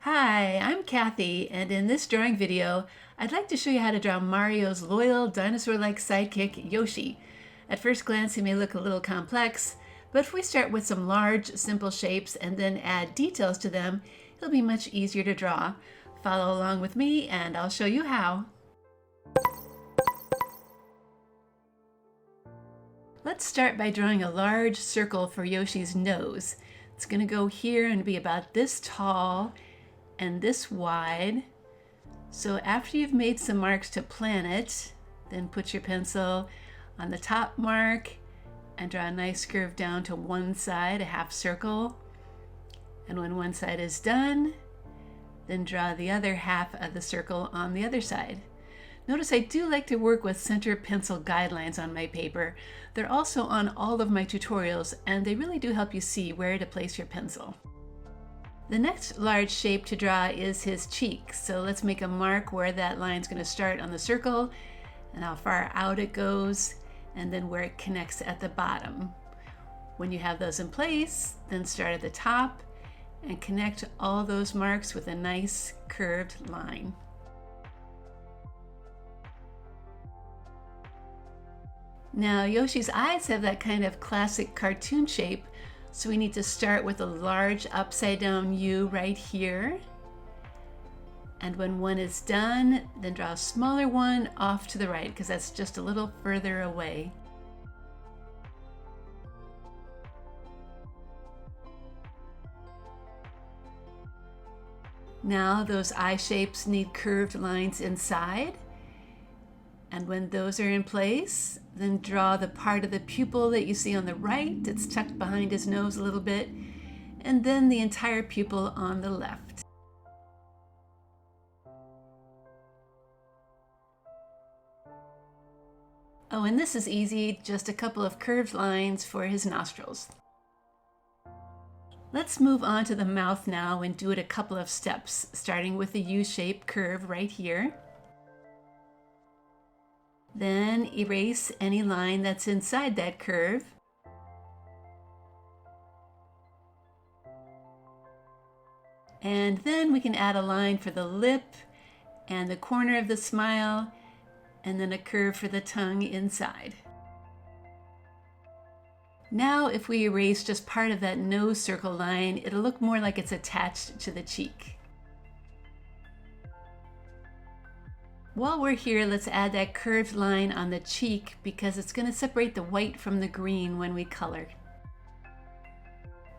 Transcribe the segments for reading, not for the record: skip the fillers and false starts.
Hi, I'm Kathy, and in this drawing video, I'd like to show you how to draw Mario's loyal dinosaur-like sidekick, Yoshi. At first glance, he may look a little complex, but if we start with some large, simple shapes and then add details to them, it'll be much easier to draw. Follow along with me, and I'll show you how. Let's start by drawing a large circle for Yoshi's nose. It's going to go here and be about this tall and this wide. So after you've made some marks to plan it, then put your pencil on the top mark and draw a nice curve down to one side, a half circle. And when one side is done, then draw the other half of the circle on the other side. Notice I do like to work with center pencil guidelines on my paper. They're also on all of my tutorials, and they really do help you see where to place your pencil. The next large shape to draw is his cheek. So let's make a mark where that line's going to start on the circle and how far out it goes, and then where it connects at the bottom. When you have those in place, then start at the top and connect all those marks with a nice curved line. Now Yoshi's eyes have that kind of classic cartoon shape, so we need to start with a large upside down U right here. And when one is done, then draw a smaller one off to the right, because that's just a little further away. Now those eye shapes need curved lines inside. And when those are in place, then draw the part of the pupil that you see on the right. It's tucked behind his nose a little bit, and then the entire pupil on the left. Oh, and this is easy, just a couple of curved lines for his nostrils. Let's move on to the mouth now and do it a couple of steps, starting with the U-shaped curve right here. Then erase any line that's inside that curve. And then we can add a line for the lip and the corner of the smile, and then a curve for the tongue inside. Now if we erase just part of that nose circle line, it'll look more like it's attached to the cheek. While we're here, let's add that curved line on the cheek because it's going to separate the white from the green when we color.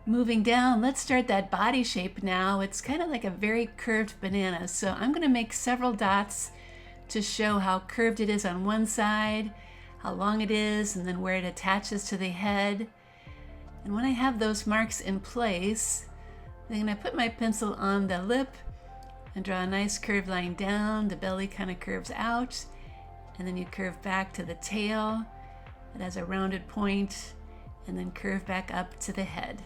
Moving down, let's start that body shape now. It's kind of like a very curved banana, so I'm going to make several dots to show how curved it is on one side, how long it is, and then where it attaches to the head. And when I have those marks in place, I'm going to put my pencil on the lip and draw a nice curved line down. The belly kind of curves out, and then you curve back to the tail. It has a rounded point, and then curve back up to the head.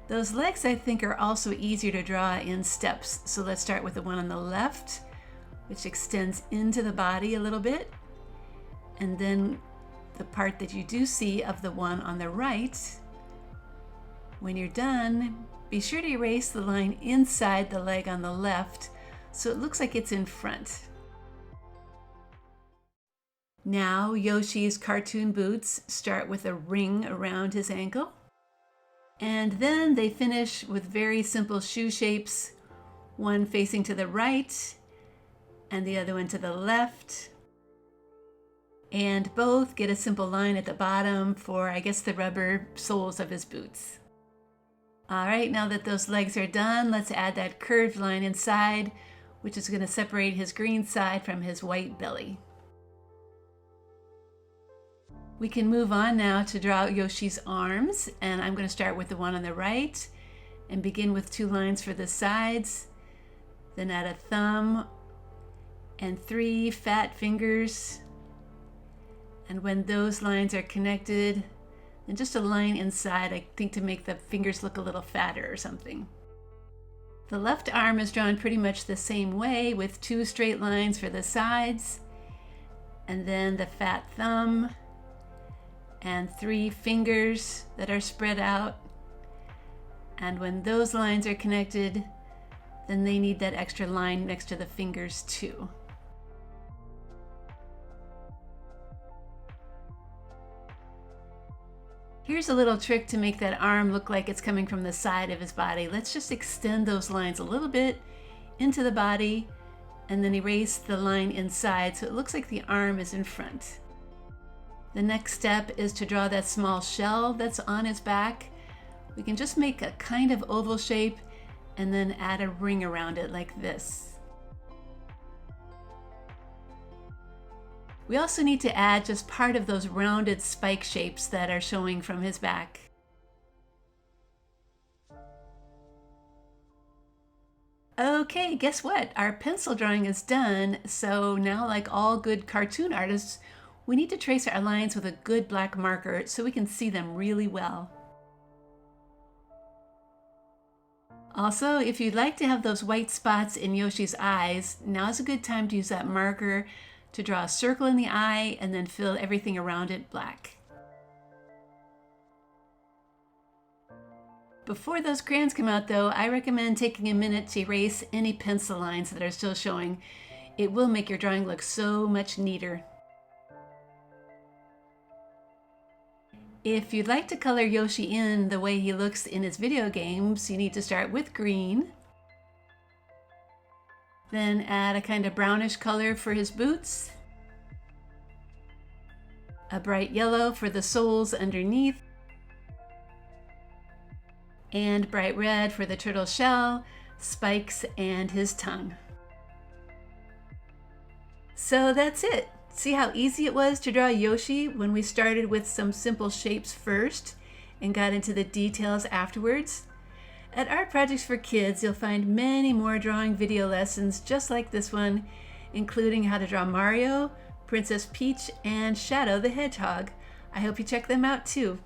Those legs, I think, are also easier to draw in steps. So let's start with the one on the left, which extends into the body a little bit. And then the part that you do see of the one on the right. When you're done, be sure to erase the line inside the leg on the left so it looks like it's in front. Now Yoshi's cartoon boots start with a ring around his ankle. And then they finish with very simple shoe shapes, one facing to the right and the other one to the left. And both get a simple line at the bottom for, I guess, the rubber soles of his boots. All right, now that those legs are done, let's add that curved line inside, which is going to separate his green side from his white belly. We can move on now to draw Yoshi's arms, and I'm going to start with the one on the right and begin with 2 lines for the sides, then add a thumb and 3 fat fingers. And when those lines are connected, then just a line inside, I think, to make the fingers look a little fatter or something. The left arm is drawn pretty much the same way with 2 straight lines for the sides. and then the fat thumb, and 3 fingers that are spread out. And when those lines are connected, then they need that extra line next to the fingers too. Here's a little trick to make that arm look like it's coming from the side of his body. Let's just extend those lines a little bit into the body and then erase the line inside so it looks like the arm is in front. The next step is to draw that small shell that's on his back. We can just make a kind of oval shape and then add a ring around it like this. We also need to add just part of those rounded spike shapes that are showing from his back. Okay, guess what? Our pencil drawing is done. So now, like all good cartoon artists, we need to trace our lines with a good black marker so we can see them really well. Also, if you'd like to have those white spots in Yoshi's eyes, now's a good time to use that marker to draw a circle in the eye and then fill everything around it black. Before those crayons come out though, I recommend taking a minute to erase any pencil lines that are still showing. It will make your drawing look so much neater. If you'd like to color Yoshi in the way he looks in his video games, you need to start with green. Then add a kind of brownish color for his boots. A bright yellow for the soles underneath. And bright red for the turtle shell, spikes, and his tongue. So that's it. See how easy it was to draw Yoshi when we started with some simple shapes first and got into the details afterwards? At Art Projects for Kids, you'll find many more drawing video lessons just like this one, including how to draw Mario, Princess Peach, and Shadow the Hedgehog. I hope you check them out too.